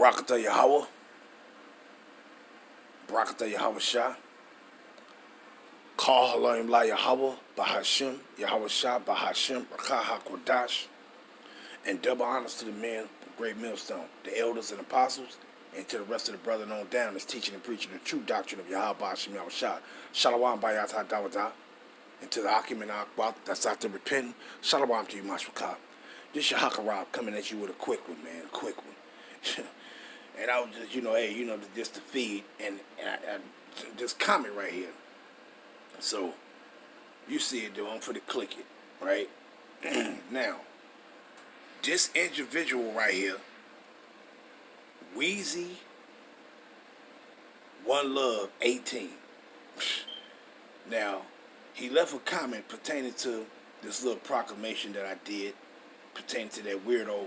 Barakatah Yahweh, Barakatah Yahweh Shah, Call Halayim La Yahweh, Bahashim, Yahweh Shah, Bahashim, Rakah HaKodash, and double honors to the men of Great Millstone, the elders and apostles, and to the rest of the brethren on down that's teaching and preaching the true doctrine of Yahweh Bahashim Yahweh Shah. Shalom Bayat HaDawadah, and to the Akim and Akbal that's out there repenting, Shalom to you, Mashwakah. This your Hakarab coming at you with a quick one, man, a quick one. And I was just, just to feed, and I just comment right here. So, you see it, though, I'm for to click it, right? Now, this individual right here, Wheezy, One Love, 18. Now, he left a comment pertaining to this little proclamation that I did, pertaining to that weirdo.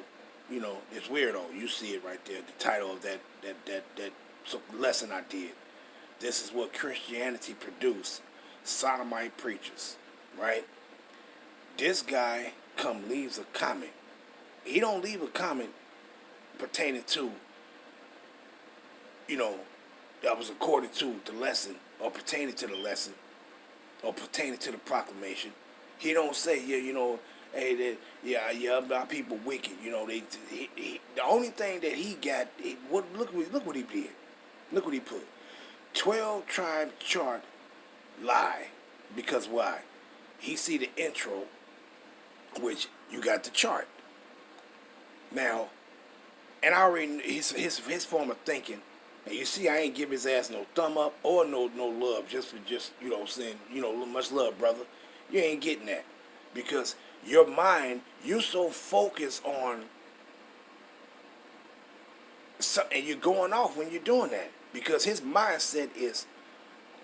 It's weirdo. You see it right there. The title of that lesson I did. This is what Christianity produced. Sodomite preachers, right? This guy leaves a comment. He don't leave a comment pertaining to, that was according to the lesson, or pertaining to the lesson, or pertaining to the proclamation. He don't say, hey, our people wicked. The only thing that he got, look what he did. Look what he put. 12 tribe chart lie. Because why? He see the intro, which you got the chart. Now, and I already his form of thinking. And you see, I ain't give his ass no thumb up or no love, just saying, much love, brother. You ain't getting that. Because your mind, you so focused on something, and you're going off when you're doing that. Because his mindset is,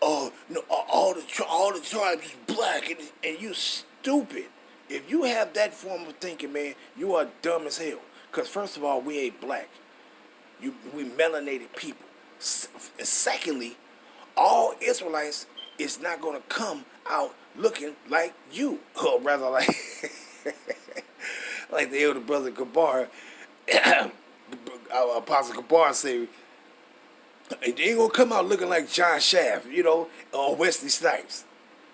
oh no, all the tribes is black, and you stupid. If you have that form of thinking, man, you are dumb as hell. Because first of all, we ain't black. We melanated people. Secondly, all Israelites is not going to come out looking like you, or rather like like the elder brother Gabar, Apostle Gabar say, they ain't gonna come out looking like John Shaft, or Wesley Snipes,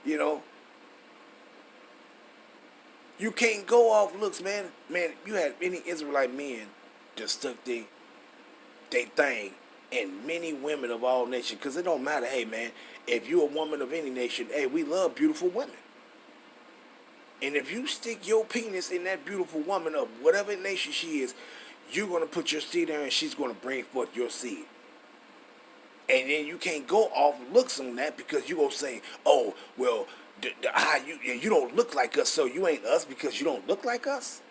You can't go off looks, man. Man, you had any Israelite men that stuck they thing, and many women of all nations, because it don't matter, hey man, if you're a woman of any nation, hey, we love beautiful women. And if you stick your penis in that beautiful woman of whatever nation she is, you're going to put your seed in her and she's going to bring forth your seed. And then you can't go off looks on that, because you're going to say, oh, well, you don't look like us, so you ain't us because you don't look like us.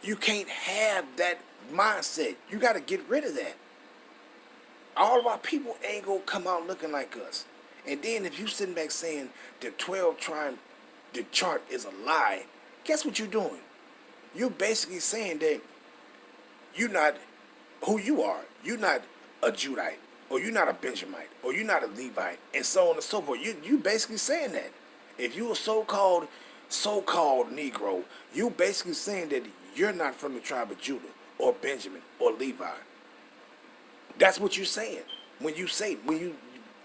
You can't have that mindset. You got to get rid of that. All of our people ain't going to come out looking like us. And then if you sitting back saying the 12 tribe, the chart is a lie, guess what you're doing? You're basically saying that you're not who you are. You're not a Judite, or you're not a Benjamite, or you're not a Levite, and so on and so forth. You basically saying that. If you're a so-called Negro, you basically saying that you're not from the tribe of Judah, or Benjamin, or Levi. That's what you're saying. When you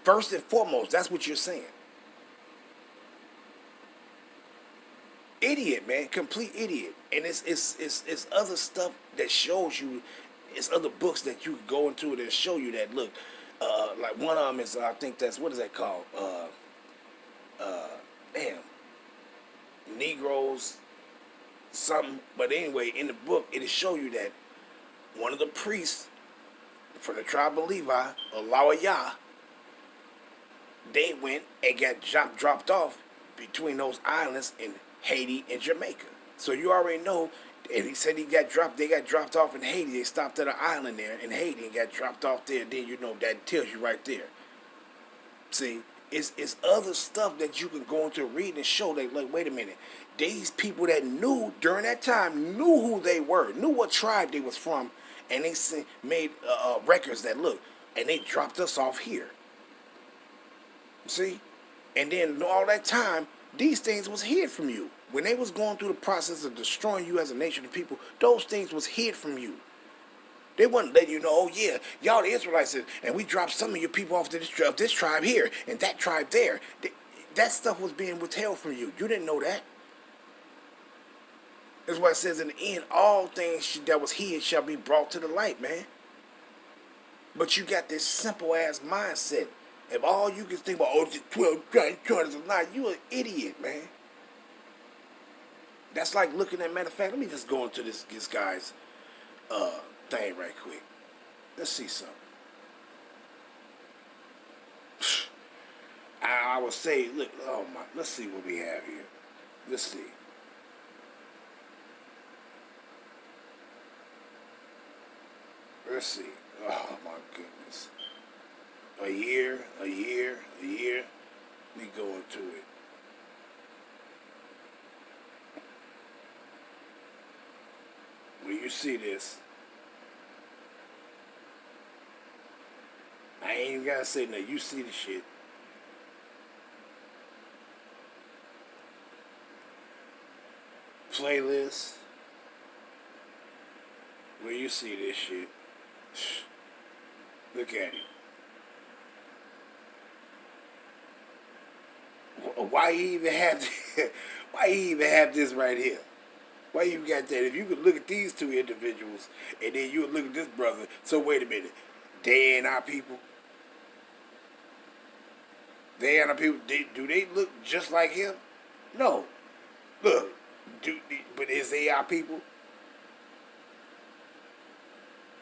first and foremost, that's what you're saying. Idiot, man, complete idiot. And it's other stuff that shows you. It's other books that you can go into that show you that. Look, like one of them is, I think that's, what is that called? Negroes, something. But anyway, in the book, it'll show you that one of the priests from the tribe of Levi, Alawayah, they went and got dropped off between those islands in Haiti and Jamaica. So you already know, and he said they got dropped off in Haiti. They stopped at an island there in Haiti and got dropped off there. Then that tells you right there. See, it's other stuff that you can go into read and show that, like, wait a minute, these people that knew during that time knew who they were, knew what tribe they was from, and they made records that look, and they dropped us off here. See, and then all that time, these things was hid from you. When they was going through the process of destroying you as a nation of people, those things was hid from you. They wasn't letting you know, oh yeah, y'all the Israelites, and we dropped some of your people off to this tribe here and that tribe there. That stuff was being withheld from you. You didn't know that. That's why it says in the end, all things that was hid shall be brought to the light, man. But you got this simple ass mindset. If all you can think about, oh, 12 charters a lie, you an idiot, man. That's like looking at, matter of fact, let me just go into this guy's thing right quick. Let's see something. I would say, look, oh my, let's see what we have here. Let's see. Let's see. Oh my goodness. A year. Let me go into it. When you see this, I ain't even gotta say nothing. You see the shit. Playlist. Where you see this shit. Look at it. Why you even have this? Why you even have this right here? Why you got that? If you could look at these two individuals and then you would look at this brother. So wait a minute. They ain't our people. They ain't our people. Do they look just like him? No. Look. But is they our people?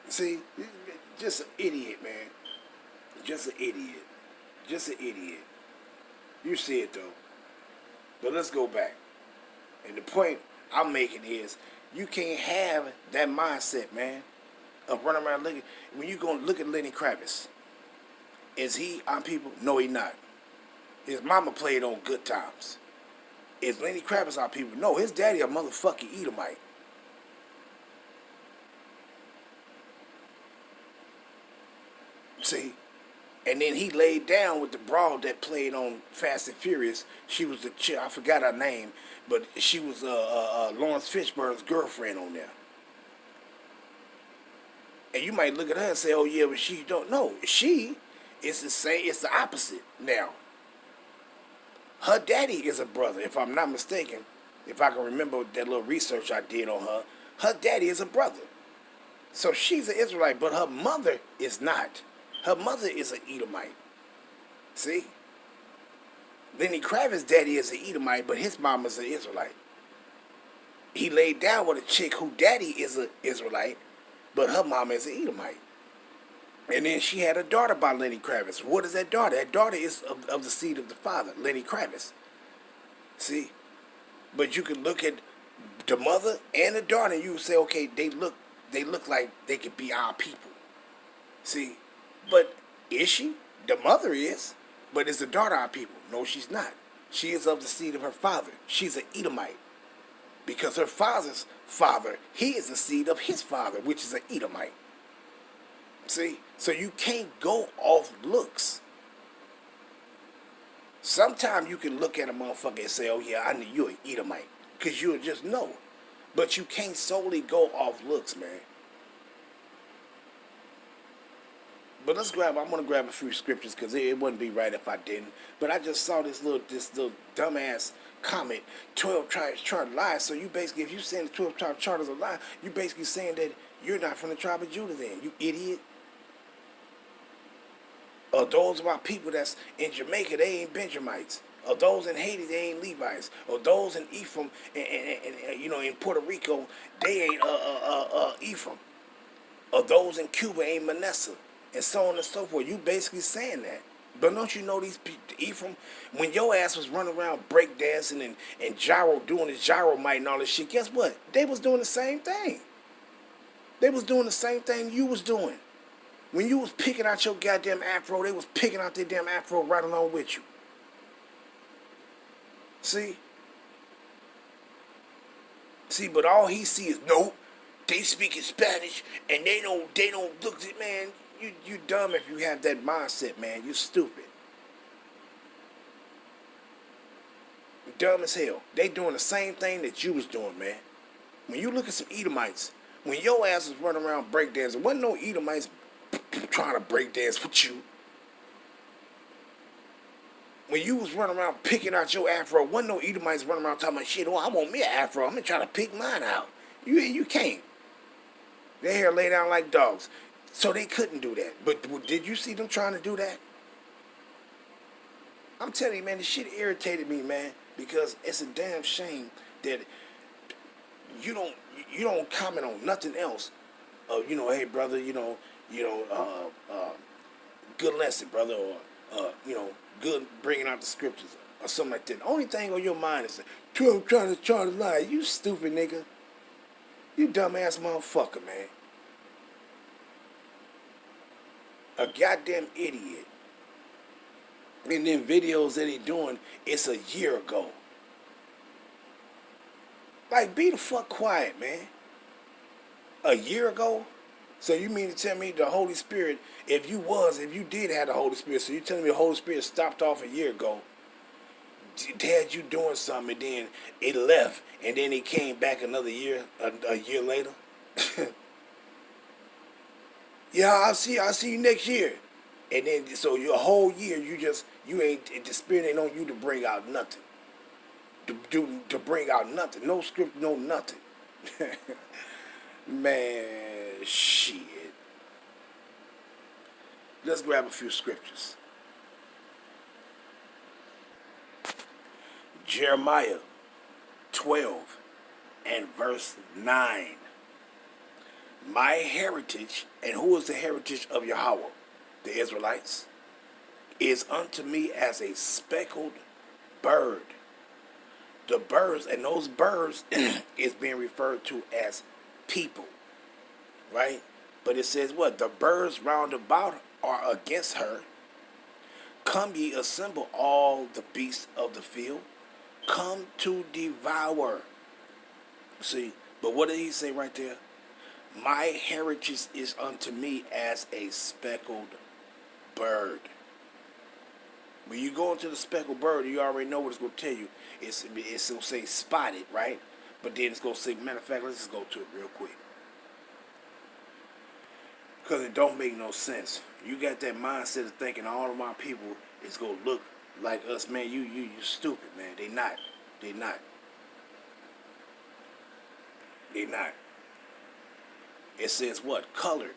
See? Just an idiot, man. Just an idiot. Just an idiot. You see it, though. But let's go back. And the point I'm making is, you can't have that mindset, man, of running around looking. When you go look at Lenny Kravitz, is he on people? No, he not. His mama played on Good Times. Is Lenny Kravitz on people? No, his daddy a motherfucking Edomite. See? And then he laid down with the broad that played on Fast and Furious. She was the chick, I forgot her name, but she was Lawrence Fishburne's girlfriend on there. And you might look at her and say, oh yeah, but she don't know. She is the same, it's the opposite now. Her daddy is a brother, if I'm not mistaken. If I can remember that little research I did on her. Her daddy is a brother. So she's an Israelite, but her mother is not. Her mother is an Edomite. See? Lenny Kravitz's daddy is an Edomite, but his mom is an Israelite. He laid down with a chick who daddy is an Israelite, but her mom is an Edomite. And then she had a daughter by Lenny Kravitz. What is that daughter? That daughter is of the seed of the father, Lenny Kravitz. See? But you can look at the mother and the daughter, and you say, okay, they look like they could be our people. See? But is she? The mother is. But is the daughter our people? No, she's not. She is of the seed of her father. She's an Edomite. Because her father's father, he is the seed of his father, which is an Edomite. See? So you can't go off looks. Sometimes you can look at a motherfucker and say, oh yeah, I knew you're an Edomite. Because you'll just know. But you can't solely go off looks, man. But I'm going to grab a few scriptures because it wouldn't be right if I didn't. But I just saw this little dumbass comment, 12 tribes chart lies. So you basically, if you're saying the 12 tribe chart is a lie, you're basically saying that you're not from the tribe of Judah then, you idiot. Or those of our people that's in Jamaica, they ain't Benjamites. Or those in Haiti, they ain't Levites. Or those in Ephraim, and you know, in Puerto Rico, they ain't Ephraim. Or those in Cuba ain't Manasseh. And so on and so forth. You basically saying that. But don't you know these people, Ephraim, when your ass was running around breakdancing and gyro, doing his gyromite and all this shit, guess what? They was doing the same thing. They was doing the same thing you was doing. When you was picking out your goddamn afro, they was picking out their damn afro right along with you. See? See, but all he see is, nope, they speaking Spanish and they don't look at, man, you dumb if you have that mindset, man. You stupid. dumb as hell. They doing the same thing that you was doing, man. When you look at some Edomites, when your ass was running around breakdancing, wasn't no Edomites trying to breakdance with you. When you was running around picking out your afro, wasn't no Edomites running around talking about shit, oh, I want me an afro. I'm going to try to pick mine out. You can't. Their hair lay down like dogs. So they couldn't do that. But did you see them trying to do that? I'm telling you, man, this shit irritated me, man, because it's a damn shame that you don't comment on nothing else. Hey, brother, good lesson, brother, or good bringing out the scriptures or something like that. The only thing on your mind is Trump trying to lie. You stupid nigga. You dumbass motherfucker, man. A goddamn idiot. And then videos that he doing, it's a year ago. Like, be the fuck quiet, man. A year ago? So you mean to tell me the Holy Spirit, if you did have the Holy Spirit, so you telling me the Holy Spirit stopped off a year ago, had you doing something, and then it left, and then it came back another year, a year later? Yeah, I'll see you next year. And then, so a whole year, the Spirit ain't on you to bring out nothing. To bring out nothing. No script, no nothing. Man, shit. Let's grab a few scriptures. Jeremiah 12 and verse 9. My heritage, and who is the heritage of Yahweh? The Israelites, is unto me as a speckled bird. The birds, and those birds is being referred to as people, right? But it says what? The birds round about are against her. Come ye, assemble all the beasts of the field. Come to devour. See, but what did he say right there? My heritage is unto me as a speckled bird. When you go into the speckled bird, you already know what it's going to tell you. It's going to say spotted, right? But then it's going to say, matter of fact, let's just go to it real quick. Because it don't make no sense. You got that mindset of thinking all of my people is going to look like us. Man, you stupid, man. They not. It says what? Colored.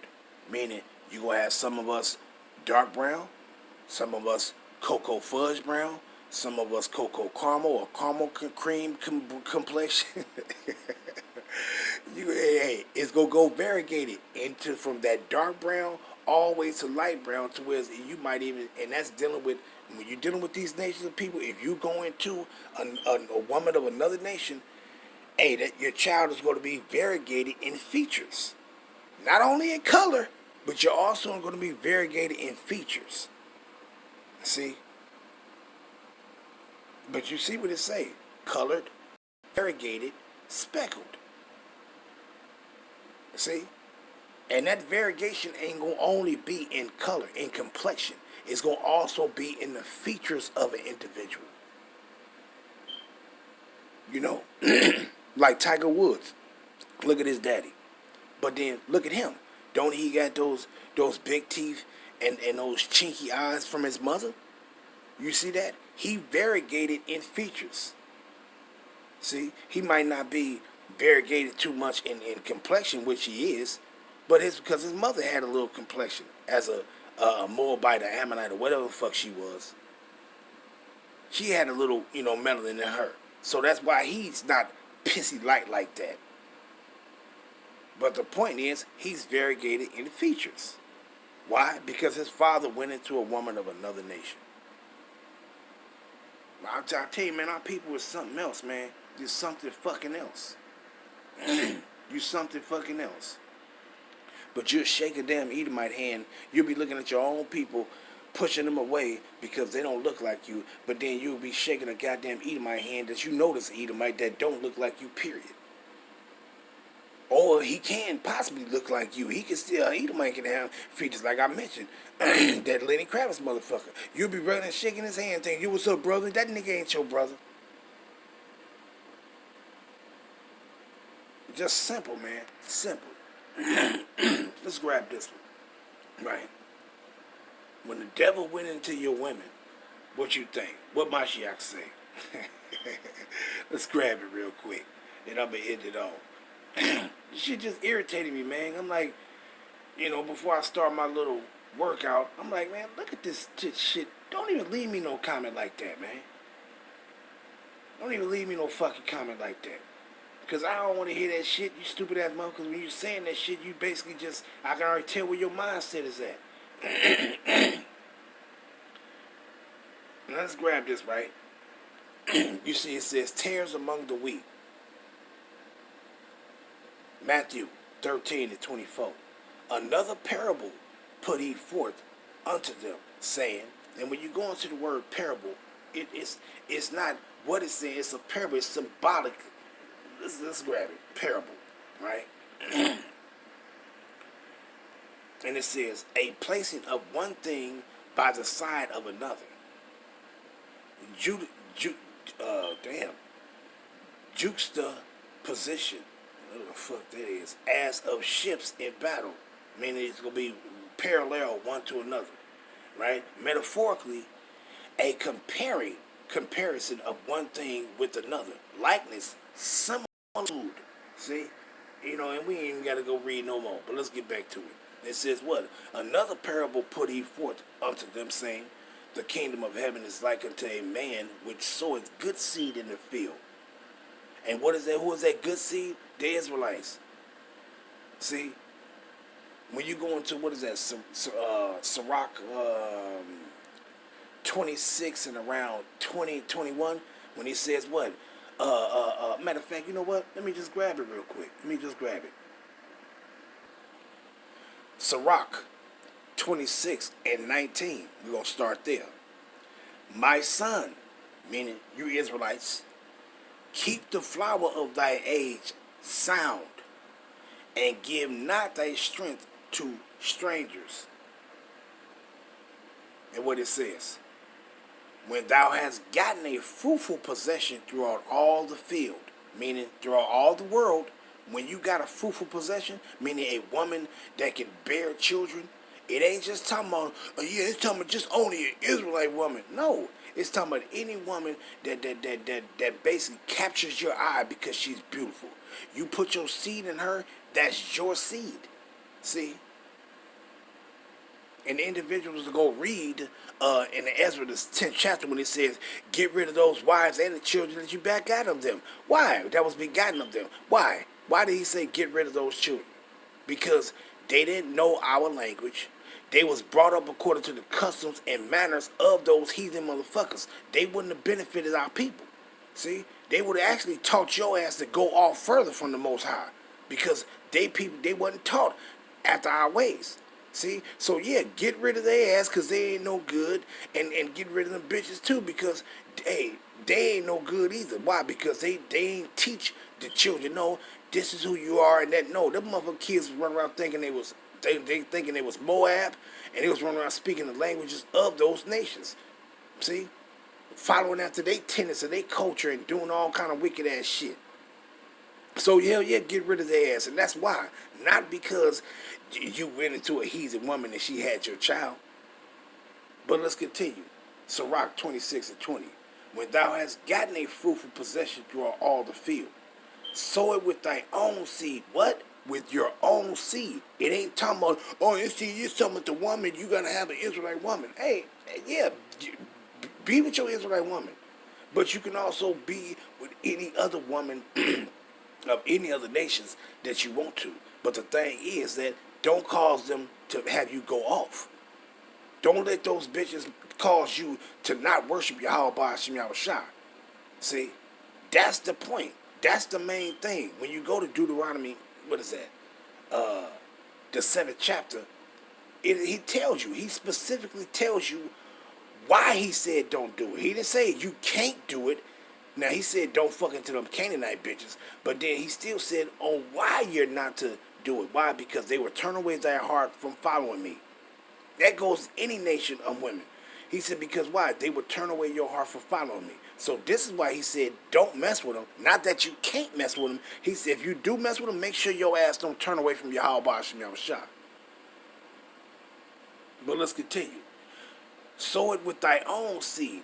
Meaning you going to have some of us dark brown, some of us cocoa fudge brown, some of us cocoa caramel or caramel cream complexion. It's gonna go variegated into from that dark brown all the way to light brown to where you might even, and that's dealing with, when you're dealing with these nations of people, if you go into a woman of another nation, that your child is going to be variegated in features, not only in color, but you're also going to be variegated in features. See? But you see what it say? Colored, variegated, speckled. See? And that variegation ain't going to only be in color, in complexion. It's going to also be in the features of an individual. You know? Like Tiger Woods. Look at his daddy. But then, look at him. Don't he got those big teeth and those chinky eyes from his mother? You see that? He variegated in features. See? He might not be variegated too much in complexion, which he is, but it's because his mother had a little complexion as a Moabite or Ammonite or whatever the fuck she was. She had a little, melanin in her. So that's why he's not pissy light like that. But the point is, he's variegated in features. Why? Because his father went into a woman of another nation. I'll tell you, man, our people is something else, man. You're something fucking else. You something fucking else. But you'll shake a damn Edomite hand. You'll be looking at your own people, pushing them away because they don't look like you. But then you'll be shaking a goddamn Edomite hand that you notice Edomite that don't look like you, period. Or he can possibly look like you. He can still, Edomite can have features like I mentioned. That Lenny Kravitz motherfucker. You'll be running and shaking his hand thinking, you what's up, brother? That nigga ain't your brother. Just simple, man. Simple. Let's grab this one. Right. When the devil went into your women, what you think? What Mashiach say? Let's grab it real quick, and I'm gonna end it off. This shit just irritated me, man. I'm like, before I start my little workout, I'm like, man, look at this shit. Don't even leave me no comment like that, man. Don't even leave me no fucking comment like that. Because I don't want to hear that shit, you stupid ass motherfucker. Because when you're saying that shit, you basically just, I can already tell where your mindset is at. Now let's grab this, right? You see it says, tares among the wheat. Matthew 13:24. Another parable put he forth unto them, saying, and when you go into the word parable, it's not what it's saying, it's a parable, it's symbolic. Let's grab it. Parable, right? And it says, a placing of one thing by the side of another. Juxtaposition. What the fuck that is? As of ships in battle. Meaning it's going to be parallel one to another. Right? Metaphorically, a comparison of one thing with another. Likeness, similitude. See? And we ain't even got to go read no more. But let's get back to it. It says what? Another parable put he forth unto them, saying, the kingdom of heaven is like unto a man which soweth good seed in the field. And what is that? Who is that good seed? The Israelites. See? When you go into, what is that? Sirach 26 and around 2021, when he says what? Matter of fact, you know what? Let me just grab it real quick. Sirach 26 and 19. We're going to start there. My son, meaning you Israelites, keep the flower of thy age sound, and give not thy strength to strangers. And what it says, when thou hast gotten a fruitful possession throughout all the field, meaning throughout all the world, when you got a fruitful possession, meaning a woman that can bear children, it ain't just talking about, it's talking about just only an Israelite woman. No, it's talking about any woman that basically captures your eye because she's beautiful. You put your seed in her, that's your seed. See? And the individuals to go read in the Ezra, the 10th chapter, when it says, get rid of those wives and the children that you begot of them. Why? That was begotten of them. Why? Why did he say get rid of those children? Because they didn't know our language. They was brought up according to the customs and manners of those heathen motherfuckers. They wouldn't have benefited our people. See? They would have actually taught your ass to go off further from the Most High. Because they wasn't taught after our ways. See? So yeah, get rid of their ass because they ain't no good. And get rid of them bitches too because, hey, they ain't no good either. Why? Because they ain't teach the children, no, this is who you are and that. No, them motherfucking kids was running around thinking they thinking they was Moab, and they was running around speaking the languages of those nations. See? Following after their tenets and their culture and doing all kind of wicked ass shit. So yeah, get rid of their ass. And that's why. Not because you went into a heathen woman and she had your child. But let's continue. Sirach 26 and 20. When thou hast gotten a fruitful possession throughout all the field, sow it with thy own seed. What? With your own seed. It ain't talking about, you're talking about the woman, you gotta have an Israelite woman. Hey, yeah, be with your Israelite woman. But you can also be with any other woman of any other nations that you want to. But the thing is that don't cause them to have you go off. Don't let those bitches cause you to not worship Yahweh Hashem Yahushua. See? That's the point. That's the main thing. When you go to Deuteronomy, what is that? The 7th chapter, he tells you, he specifically tells you why he said don't do it. He didn't say you can't do it. Now, he said don't fuck into them Canaanite bitches. But then he still said on why you're not to do it. Why? Because they will turn away their heart from following me. That goes any nation of women. He said because why? They would turn away your heart from following me. So this is why he said, don't mess with them. Not that you can't mess with them. He said, if you do mess with them, make sure your ass don't turn away from Yahweh Shem Yahushua. But let's continue. Sow it with thy own seed,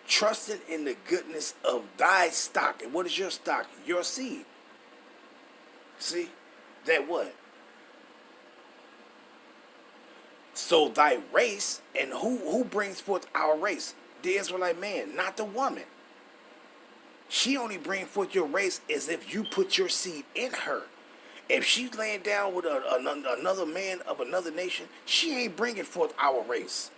trusting in the goodness of thy stock. And what is your stock? Your seed. See? That what? So thy race, and who brings forth our race? The Israelite man, not the woman. She only brings forth your race as if you put your seed in her. If she's laying down with another man of another nation, she ain't bringing forth our race.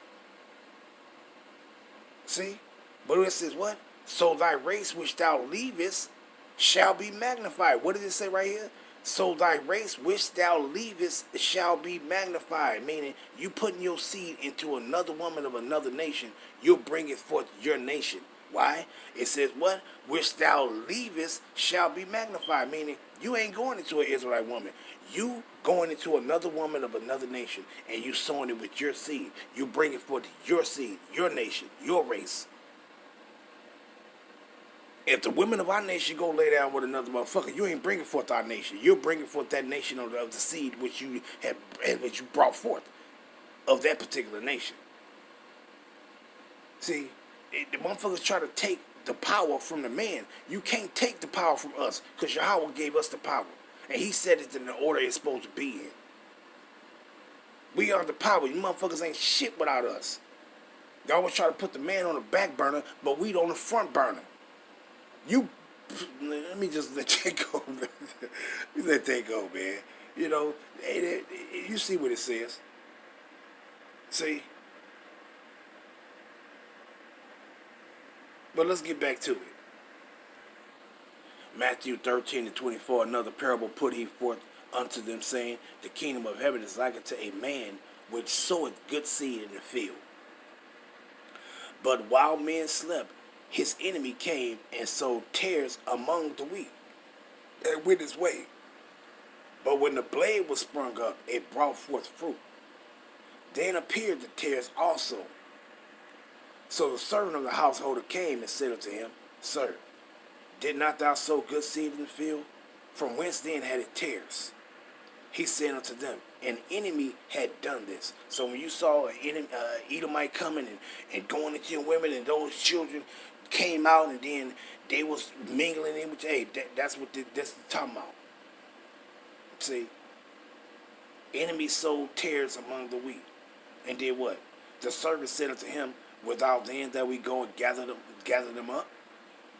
See? But it says what? So thy race which thou leavest shall be magnified. What did it say right here? So thy race which thou leavest shall be magnified. Meaning, you putting your seed into another woman of another nation, you'll bring it forth your nation. Why? It says what? Which thou leavest shall be magnified. Meaning, you ain't going into an Israelite woman. You going into another woman of another nation, and you sowing it with your seed. You bring it forth your seed, your nation, your race. If the women of our nation go lay down with another motherfucker, you ain't bringing forth our nation. You're bringing forth that nation of the seed which you have, which you brought forth of that particular nation. See, the motherfuckers try to take the power from the man. You can't take the power from us because Yahweh gave us the power. And he said it in the order it's supposed to be in. We are the power. You motherfuckers ain't shit without us. Y'all always try to put the man on the back burner, but we on the front burner. Let me just let that go. Let me let that go, man. You know, you see what it says. See? But let's get back to it. Matthew 13:24, another parable put he forth unto them, saying, the kingdom of heaven is like unto a man which soweth good seed in the field. But while men slept, his enemy came and sowed tares among the wheat, and went his way. But when the blade was sprung up, it brought forth fruit. Then appeared the tares also. So the servant of the householder came and said unto him, Sir, did not thou sow good seed in the field? From whence then had it tares? He said unto them, an enemy had done this. So when you saw an Edomite coming and going into your women, and those children came out, and then they was mingling in with you, hey, that's what this talking about. See, enemy sowed tares among the wheat, and did what? The servant said unto him, without then that we go and gather them up?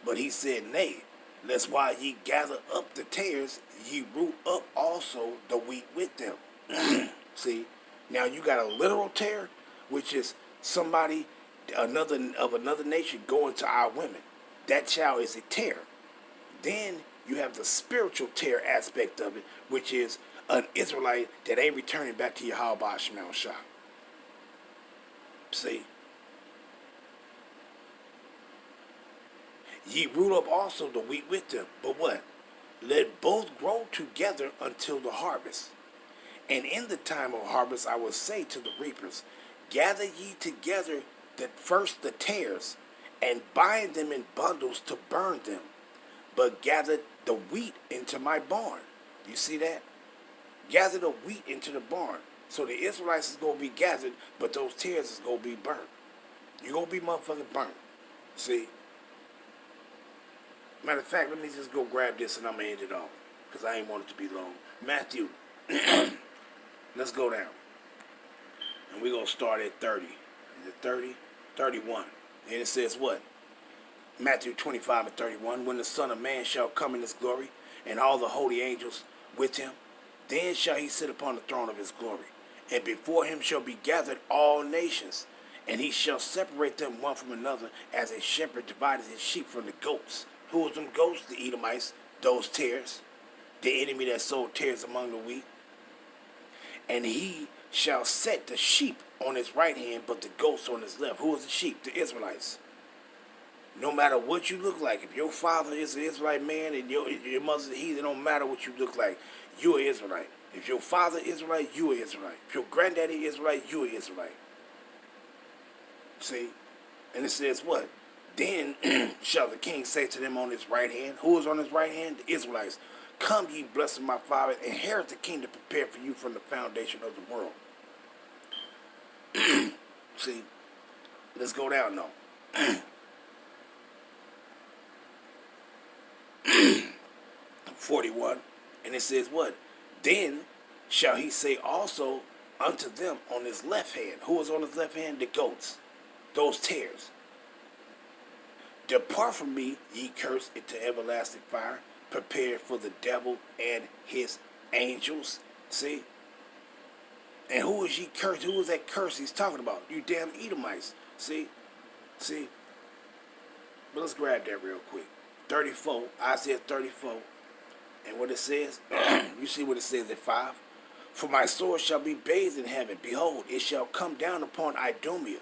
But he said, nay, lest while ye gather up the tares, ye root up also the wheat with them. See, now you got a literal tare, which is somebody another nation going to our women. That child is a tare. Then you have the spiritual tare aspect of it, which is an Israelite that ain't returning back to Yahweh Shem Yahushua. See? Ye root up also the wheat with them. But what? Let both grow together until the harvest. And in the time of harvest I will say to the reapers, gather ye together the tares, and bind them in bundles to burn them, but gather the wheat into my barn. You see that? Gather the wheat into the barn. So the Israelites is going to be gathered, but those tares is going to be burnt. You're going to be motherfucking burnt. See? Matter of fact, let me just go grab this and I'm going to end it off, because I ain't want it to be long. Matthew. Let's go down. And we're going to start at 30. Is it 30? 31. And it says what? Matthew 25:31. When the Son of Man shall come in his glory, and all the holy angels with him, then shall he sit upon the throne of his glory. And before him shall be gathered all nations. And he shall separate them one from another, as a shepherd divided his sheep from the goats. Who was them goats? The Edomites, those tares. The enemy that sowed tares among the wheat. And he shall set the sheep on his right hand, but the goats on his left. Who is the sheep? The Israelites. No matter what you look like, if your father is an Israelite man and your mother's a heathen, it don't matter what you look like, you're an Israelite. If your father is Israelite, you're an Israelite. If your granddaddy is Israelite, you're an Israelite. See? And it says what? Then shall the king say to them on his right hand, who is on his right hand? The Israelites. Come, ye blessed of my father, inherit the kingdom prepared for you from the foundation of the world. See, let's go down now. 41, and it says what? Then shall he say also unto them on his left hand. Who is on his left hand? The goats, those tares. Depart from me, ye cursed, into everlasting fire, prepared for the devil and his angels. See? And who is ye cursed? Who is that curse he's talking about? You damn Edomites. See? See? But let's grab that real quick. 34, Isaiah 34. And what it says, you see what it says at 5? For my sword shall be bathed in heaven. Behold, it shall come down upon Idumea,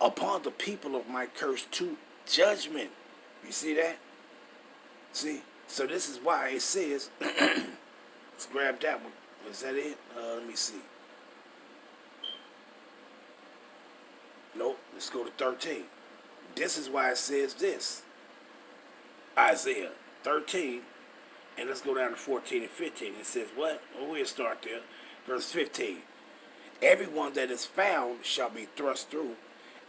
upon the people of my curse to judgment. You see that? See? So this is why it says, let's grab that one. Was that it? Let me see. Nope. Let's go to 13. This is why it says this. Isaiah 13. And let's go down to 14 and 15. It says what? Well, we'll start there. Verse 15. Everyone that is found shall be thrust through,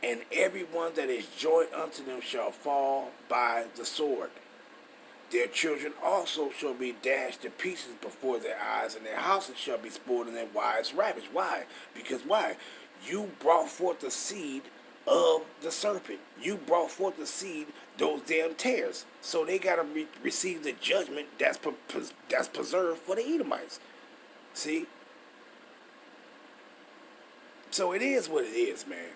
and everyone that is joined unto them shall fall by the sword. Their children also shall be dashed to pieces before their eyes, and their houses shall be spoiled, and their wives ravished. Why? Because why? You brought forth the seed of the serpent. You brought forth the seed, those damn tares. So they got to receive the judgment that's preserved for the Edomites. See? So it is what it is, man.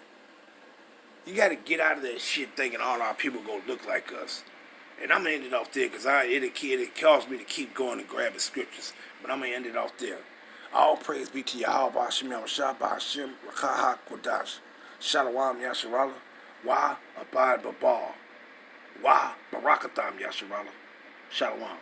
You got to get out of that shit thinking all our people going to look like us. And I'm going to end it off there because it caused me to keep going and grabbing scriptures. But I'm going to end it off there. All praise be to Yahweh, Hashem, Yahweh, Hashem, Rakaha, Kodash, Shalom, Yasharallah, Wa, Abad, Babal, Wa, Barakatham, Yasharallah, Shalom.